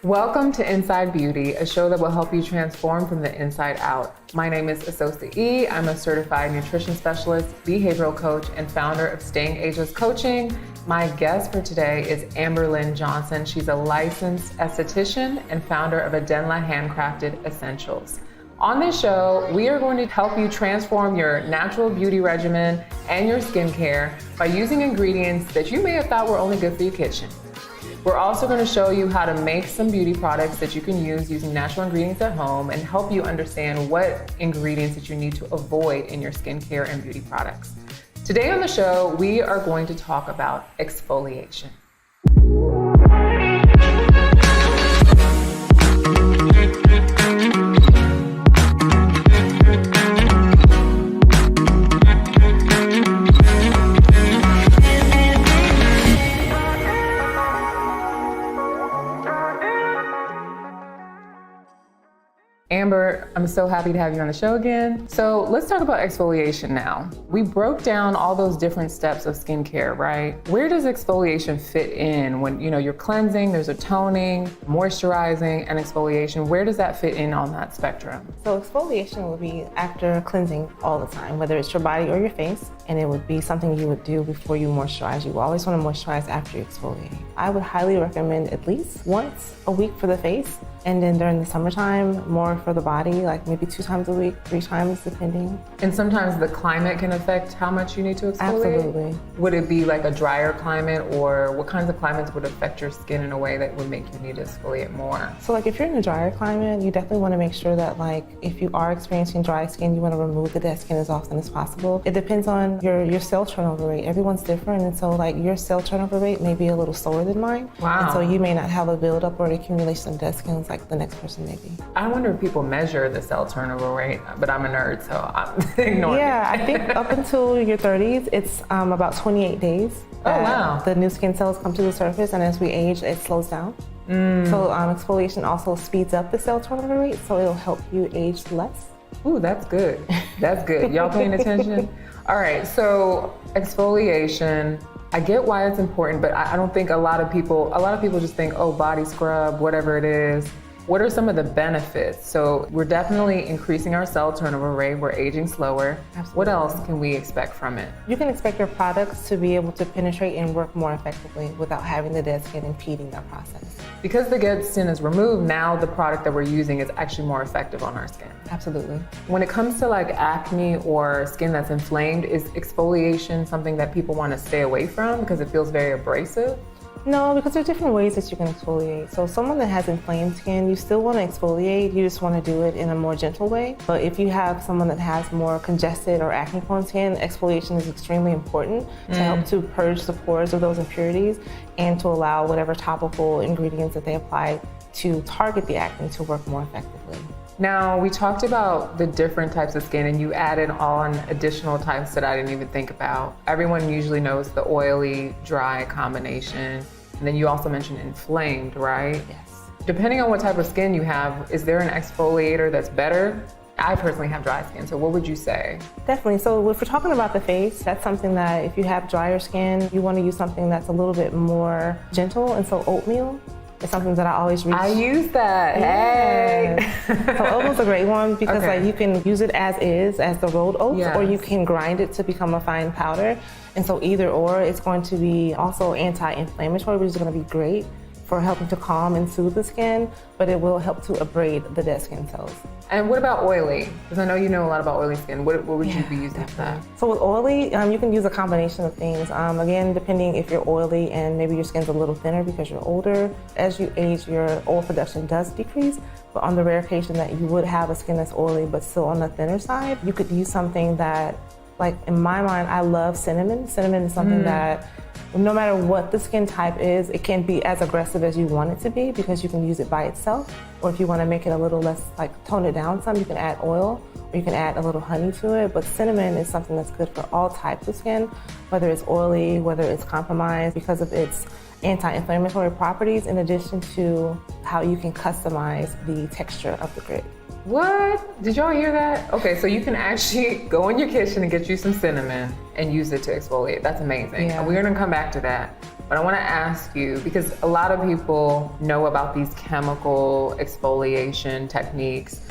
Welcome to Inside Beauty, a show that will help you transform from the inside out. My name is Asosa E. I'm a certified nutrition specialist, behavioral coach, and founder of Staying Ageless Coaching. My guest for today is Amber Lynn Johnson. She's a licensed esthetician and founder of Adenla Handcrafted Essentials. On this show, we are going to help you transform your natural beauty regimen and your skincare by using ingredients that you may have thought were only good for your kitchen. We're also going to show you how to make some beauty products that you can use using natural ingredients at home and help you understand what ingredients that you need to avoid in your skincare and beauty products. Today on the show, we are going to talk about exfoliation. Amber, I'm so happy to have you on the show again. So let's talk about exfoliation now. We broke down all those different steps of skincare, right? Where does exfoliation fit in when, you're cleansing, there's a toning, moisturizing, and exfoliation? Where does that fit in on that spectrum? So exfoliation would be after cleansing all the time, whether it's your body or your face, and it would be something you would do before you moisturize. You always want to moisturize after you exfoliate. I would highly recommend at least once a week for the face, and then during the summertime, more for the body, like maybe 2 times a week, 3 times, depending. And sometimes the climate can affect how much you need to exfoliate? Absolutely. Would it be like a drier climate, or what kinds of climates would affect your skin in a way that would make you need to exfoliate more? So like if you're in a drier climate, you definitely want to make sure that if you are experiencing dry skin, you want to remove the dead skin as often as possible. It depends on your cell turnover rate. Everyone's different, and so your cell turnover rate may be a little slower than mine. Wow. And so you may not have a buildup or an accumulation of dead skin like the next person maybe. I wonder if people measure the cell turnover rate, but I'm a nerd, so I'm ignoring it. Yeah, I think up until your 30s, it's about 28 days. Oh, wow. The new skin cells come to the surface, and as we age, it slows down. So exfoliation also speeds up the cell turnover rate, so it'll help you age less. Ooh, that's good. That's good. Y'all paying attention? All right, so exfoliation, I get why it's important, but I don't think a lot of people just think, oh, body scrub, whatever it is. What are some of the benefits? So we're definitely increasing our cell turnover rate. We're aging slower. Absolutely. What else can we expect from it? You can expect your products to be able to penetrate and work more effectively without having the dead skin impeding that process. Because the dead skin is removed, now the product that we're using is actually more effective on our skin. Absolutely. When it comes to acne or skin that's inflamed, is exfoliation something that people want to stay away from because it feels very abrasive? No, because there are different ways that you can exfoliate. So someone that has inflamed skin, you still want to exfoliate, you just want to do it in a more gentle way. But if you have someone that has more congested or acne-prone skin, exfoliation is extremely important to help to purge the pores of those impurities and to allow whatever topical ingredients that they apply to target the acne to work more effectively. Now, we talked about the different types of skin, and you added on additional types that I didn't even think about. Everyone usually knows the oily, dry combination, and then you also mentioned inflamed, right? Yes. Depending on what type of skin you have, is there an exfoliator that's better? I personally have dry skin, so what would you say? Definitely. So if we're talking about the face, that's something that if you have drier skin, you want to use something that's a little bit more gentle, and so oatmeal. It's something that I always reach. I use that. Yeah. Hey. So oatmeal's a great one because Okay. you can use it as is, as the rolled oats, Yes. or you can grind it to become a fine powder. And so either or, it's going to be also anti-inflammatory, which is going to be great for helping to calm and soothe the skin, but it will help to abrade the dead skin cells. And what about oily? Because I know you know a lot about oily skin. What would you be using for that? So with oily, you can use a combination of things. Again, depending if you're oily and maybe your skin's a little thinner because you're older, as you age, your oil production does decrease. But on the rare occasion that you would have a skin that's oily but still on the thinner side, you could use something that, in my mind, I love cinnamon. Cinnamon is something that no matter what the skin type is, it can be as aggressive as you want it to be because you can use it by itself. Or if you want to make it a little less, tone it down some, you can add oil or you can add a little honey to it. But cinnamon is something that's good for all types of skin, whether it's oily, whether it's compromised, because of its anti-inflammatory properties, in addition to how you can customize the texture of the grit. What? Did y'all hear that? Okay, so you can actually go in your kitchen and get you some cinnamon and use it to exfoliate. That's amazing. Yeah. We're gonna come back to that. But I want to ask you, because a lot of people know about these chemical exfoliation techniques.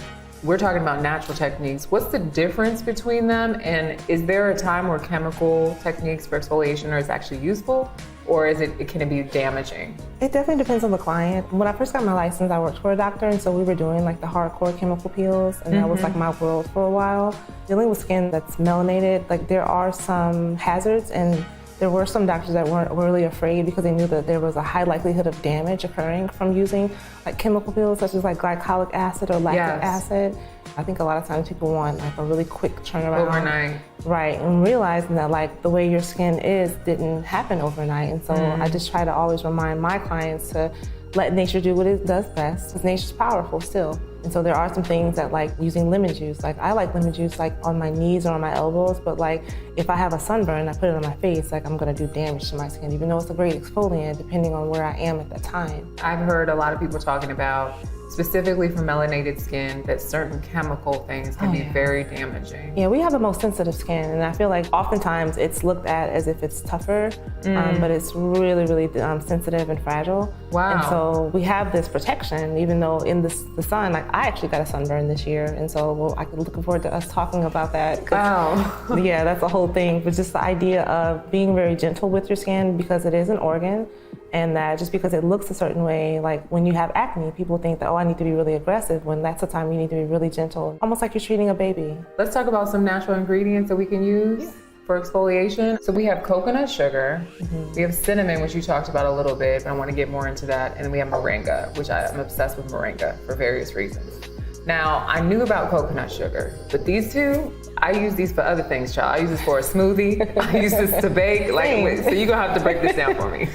We're talking about natural techniques. What's the difference between them? And is there a time where chemical techniques for exfoliation are actually useful? Or can it be damaging? It definitely depends on the client. When I first got my license, I worked for a doctor, and so we were doing like the hardcore chemical peels, and that was like my world for a while. Dealing with skin that's melanated, like there are some hazards, and there were some doctors that weren't really afraid because they knew that there was a high likelihood of damage occurring from using like chemical peels such as like glycolic acid or lactic acid. I think a lot of times people want like a really quick turnaround. Overnight. Right, and realizing that like the way your skin is didn't happen overnight. And so I just try to always remind my clients to let nature do what it does best, because nature's powerful still. And so there are some things that like using lemon juice, like I like lemon juice like on my knees or on my elbows, but like if I have a sunburn, I put it on my face, like I'm gonna do damage to my skin, even though it's a great exfoliant depending on where I am at that time. I've heard a lot of people talking about, specifically for melanated skin, that certain chemical things can be very damaging. Yeah, we have the most sensitive skin, and I feel like oftentimes it's looked at as if it's tougher, but it's really, really sensitive and fragile. Wow. And so we have this protection, even though in the sun, like I actually got a sunburn this year, and so I'm looking forward to us talking about that. Wow. Yeah, that's a whole thing, but just the idea of being very gentle with your skin because it is an organ. And that just because it looks a certain way, like when you have acne, people think that, oh, I need to be really aggressive, when that's the time you need to be really gentle, almost like you're treating a baby. Let's talk about some natural ingredients that we can use for exfoliation. So we have coconut sugar, we have cinnamon, which you talked about a little bit, but I want to get more into that. And then we have moringa, which I'm obsessed with moringa for various reasons. Now, I knew about coconut sugar, but these two, I use these for other things, child. I use this for a smoothie. I use this to bake. So you're gonna have to break this down for me.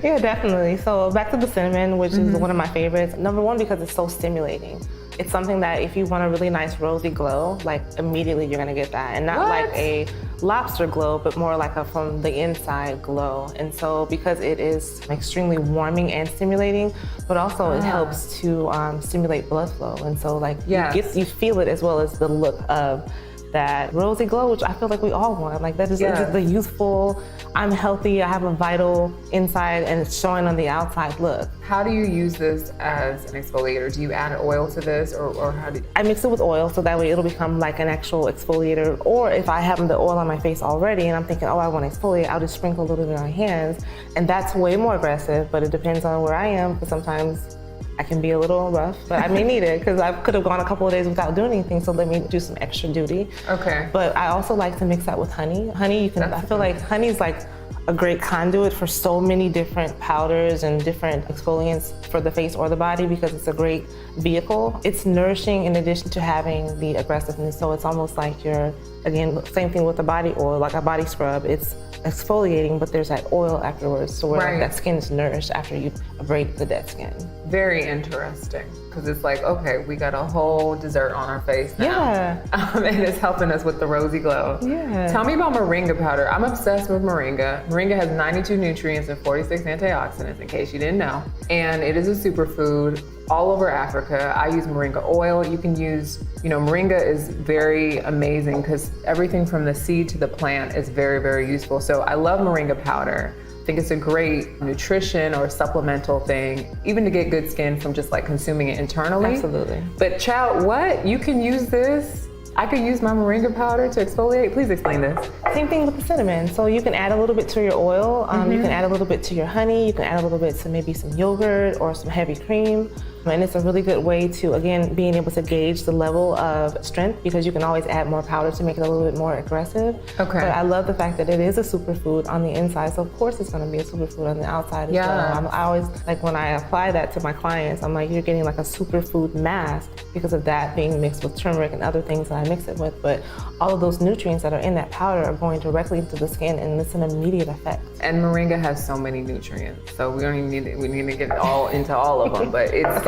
Yeah, definitely. So back to the cinnamon, which is one of my favorites. Number one, because it's so stimulating. It's something that if you want a really nice rosy glow, like immediately you're gonna get that. And not like a lobster glow, but more like a from the inside glow. And so because it is extremely warming and stimulating, but also it helps to stimulate blood flow. And so like you feel it as well as the look of that rosy glow, which I feel like we all want. Like that is the youthful, I'm healthy, I have a vital inside and it's showing on the outside look. How do you use this as an exfoliator? Do you add oil to this or how do you? I mix it with oil so that way it'll become like an actual exfoliator. Or if I have the oil on my face already and I'm thinking, oh, I want to exfoliate, I'll just sprinkle a little bit on my hands. And that's way more aggressive, but it depends on where I am, because sometimes I can be a little rough, but I may need it because I could have gone a couple of days without doing anything, so let me do some extra duty. Okay. But I also like to mix that with honey. Honey, I feel like honey is like a great conduit for so many different powders and different exfoliants for the face or the body, because it's a great vehicle. It's nourishing in addition to having the aggressiveness, so it's almost like you're, again, same thing with the body oil, like a body scrub. It's exfoliating, but there's that oil afterwards, so where like, that skin is nourished after you abrade the dead skin. Very interesting, because it's like, okay, we got a whole dessert on our face now. Yeah. And it's helping us with the rosy glow. Yeah. Tell me about moringa powder. I'm obsessed with moringa. Moringa has 92 nutrients and 46 antioxidants, in case you didn't know. And it is a superfood all over Africa. I use moringa oil. You can use, moringa is very amazing because everything from the seed to the plant is very, very useful. So I love moringa powder. I think it's a great nutrition or supplemental thing, even to get good skin from just like consuming it internally. Absolutely. But child, what? You can use this? I could use my moringa powder to exfoliate? Please explain this. Same thing with the cinnamon. So you can add a little bit to your oil, you can add a little bit to your honey, you can add a little bit to maybe some yogurt or some heavy cream. And it's a really good way to, again, being able to gauge the level of strength, because you can always add more powder to make it a little bit more aggressive. Okay. But I love the fact that it is a superfood on the inside, so of course it's going to be a superfood on the outside as well. I always, like when I apply that to my clients, I'm like, you're getting like a superfood mask because of that being mixed with turmeric and other things that I mix it with. But all of those nutrients that are in that powder are going directly into the skin, and it's an immediate effect. And moringa has so many nutrients, so we don't even need to get all into all of them, but it's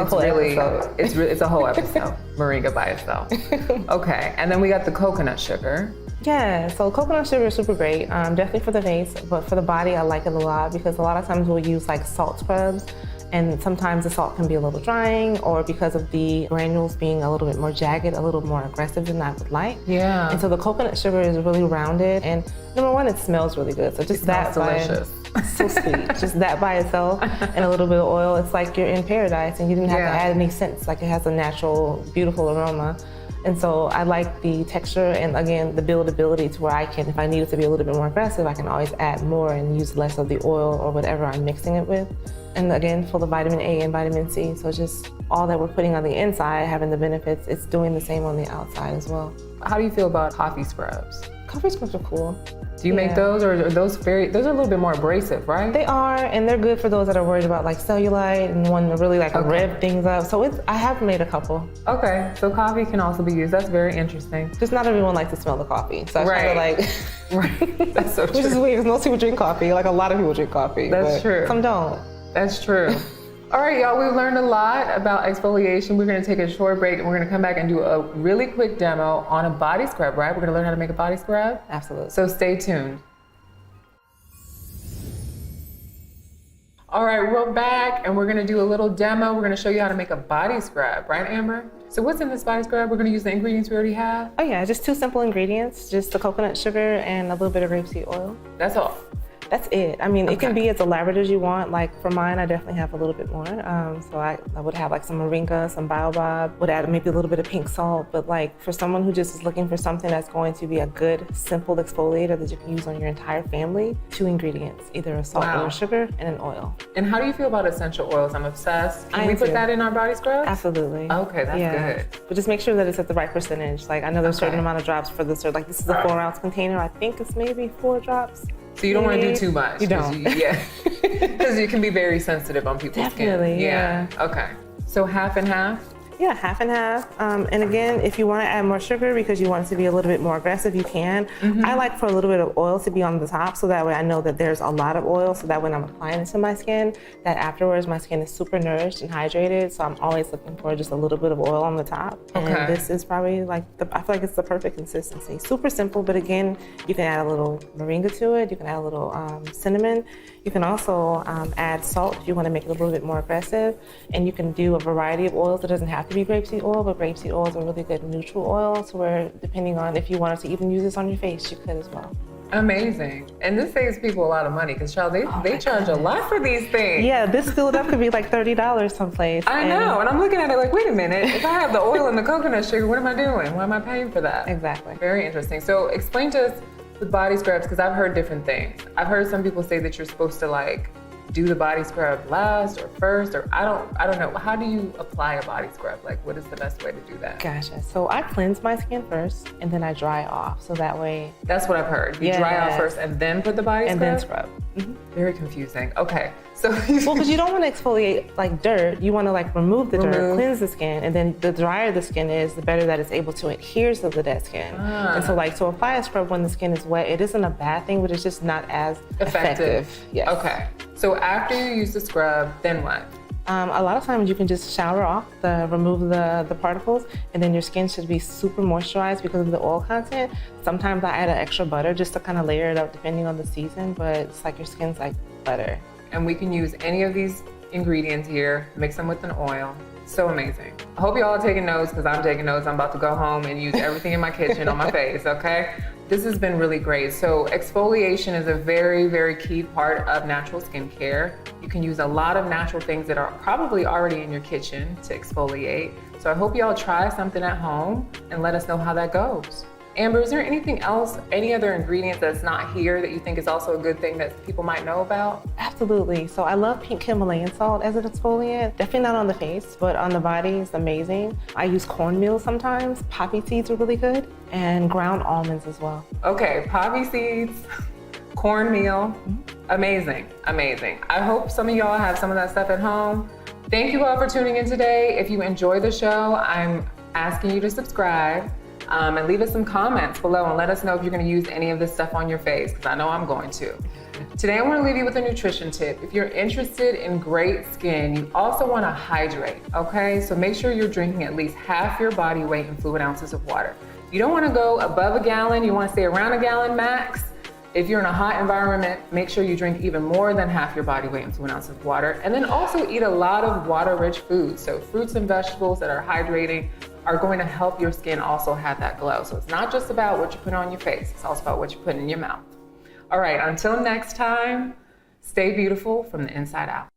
a whole episode. Moringa by itself. Okay, and then we got the coconut sugar. Yeah, so coconut sugar is super great, definitely for the face, but for the body I like it a lot because a lot of times we'll use like salt scrubs, and sometimes the salt can be a little drying, or because of the granules being a little bit more jagged, a little more aggressive than I would like. Yeah. And so the coconut sugar is really rounded, and number one, it smells really good. So just that, delicious. So sweet. Just that by itself and a little bit of oil, it's like you're in paradise and you didn't have to add any scents. Like it has a natural, beautiful aroma. And so I like the texture and again, the buildability to where I can, if I need it to be a little bit more aggressive, I can always add more and use less of the oil or whatever I'm mixing it with. And again, full of vitamin A and vitamin C. So just all that we're putting on the inside, having the benefits, it's doing the same on the outside as well. How do you feel about coffee scrubs? Coffee scrubs are cool. Do you make those, or are those those are a little bit more abrasive, right? They are, and they're good for those that are worried about like cellulite and want to really like rev things up. So I have made a couple. Okay, so coffee can also be used. That's very interesting. Just not everyone likes to smell the coffee. So I try to like, right, that's so true. Which is weird because most people drink coffee. Like a lot of people drink coffee. That's true. Some don't. That's true. All right, y'all, we've learned a lot about exfoliation. We're gonna take a short break and we're gonna come back and do a really quick demo on a body scrub, right? We're gonna learn how to make a body scrub? Absolutely. So stay tuned. All right, we're back and we're gonna do a little demo. We're gonna show you how to make a body scrub, right, Amber? So what's in this body scrub? We're gonna use the ingredients we already have? Oh yeah, just 2 simple ingredients, just the coconut sugar and a little bit of grapeseed oil. That's all. That's it. I mean, it can be as elaborate as you want. Like for mine, I definitely have a little bit more. So I would have like some moringa, some baobab, would add maybe a little bit of pink salt. But like for someone who just is looking for something that's going to be a good, simple exfoliator that you can use on your entire family, 2 ingredients, either a salt or a sugar and an oil. And how do you feel about essential oils? I'm obsessed. Can we put that in our body scrub? Absolutely. Okay, that's good. But just make sure that it's at the right percentage. Like I know there's a certain amount of drops for this, like this is a 4-ounce container. I think it's maybe 4 drops. So you don't want to do too much. You don't. Because you can be very sensitive on people's skin. Definitely, yeah. Okay. So half and half? Yeah, half and half. And again, if you want to add more sugar because you want it to be a little bit more aggressive, you can. I like for a little bit of oil to be on the top so that way I know that there's a lot of oil so that when I'm applying it to my skin, that afterwards my skin is super nourished and hydrated. So I'm always looking for just a little bit of oil on the top. Okay. And this is probably like, I feel like it's the perfect consistency. Super simple, but again, you can add a little moringa to it. You can add a little cinnamon. You can also add salt if you want to make it a little bit more aggressive. And you can do a variety of oils. It doesn't have to be grapeseed oil, but grapeseed oil is a really good neutral oil. So where depending on if you wanted to even use this on your face, you could as well. Amazing. And this saves people a lot of money because, child, they charge a lot for these things. Yeah, this filled up could be like $30 someplace. I know. And I'm looking at it like, wait a minute. If I have the oil and the coconut sugar, what am I doing? Why am I paying for that? Exactly. Very interesting. So explain to us with body scrubs, because I've heard different things. I've heard some people say that you're supposed to like do the body scrub last or first, or I don't know. How do you apply a body scrub? Like, what is the best way to do that? Gotcha. So I cleanse my skin first and then I dry off. So that way. That's what I've heard. You dry off first and then put the body scrub? And then scrub. Very confusing. Okay. So well, because you don't want to exfoliate like dirt. You want to like remove the dirt, cleanse the skin, and then the drier the skin is, the better that it's able to adhere to the dead skin. And so like to apply a scrub when the skin is wet, it isn't a bad thing, but it's just not as effective. Yes. Okay. So after you use the scrub, then what? A lot of times you can just shower off, remove the particles, and then your skin should be super moisturized because of the oil content. Sometimes I add an extra butter just to kind of layer it up depending on the season, but it's like your skin's like butter. And we can use any of these ingredients here, mix them with an oil. So amazing. I hope you all are taking notes because I'm taking notes. I'm about to go home and use everything in my kitchen on my face, okay? This has been really great. So exfoliation is a very, very key part of natural skincare. You can use a lot of natural things that are probably already in your kitchen to exfoliate. So I hope y'all try something at home and let us know how that goes. Amber, is there anything else, any other ingredient that's not here that you think is also a good thing that people might know about? Absolutely. So I love pink Himalayan salt as an exfoliant. Definitely not on the face, but on the body it's amazing. I use cornmeal sometimes. Poppy seeds are really good, and ground almonds as well. Okay, poppy seeds, cornmeal, amazing, amazing. I hope some of y'all have some of that stuff at home. Thank you all for tuning in today. If you enjoy the show, I'm asking you to subscribe. And leave us some comments below and let us know if you're going to use any of this stuff on your face, because I know I'm going to. Today I want to leave you with a nutrition tip. If you're interested in great skin, you also want to hydrate, okay? So make sure you're drinking at least half your body weight in fluid ounces of water. You don't want to go above a gallon, you want to stay around a gallon max. If you're in a hot environment, make sure you drink even more than half your body weight in fluid ounces of water. And then also eat a lot of water-rich foods. So fruits and vegetables that are hydrating are going to help your skin also have that glow. So it's not just about what you put on your face, it's also about what you put in your mouth. All right, until next time, Stay beautiful from the inside out.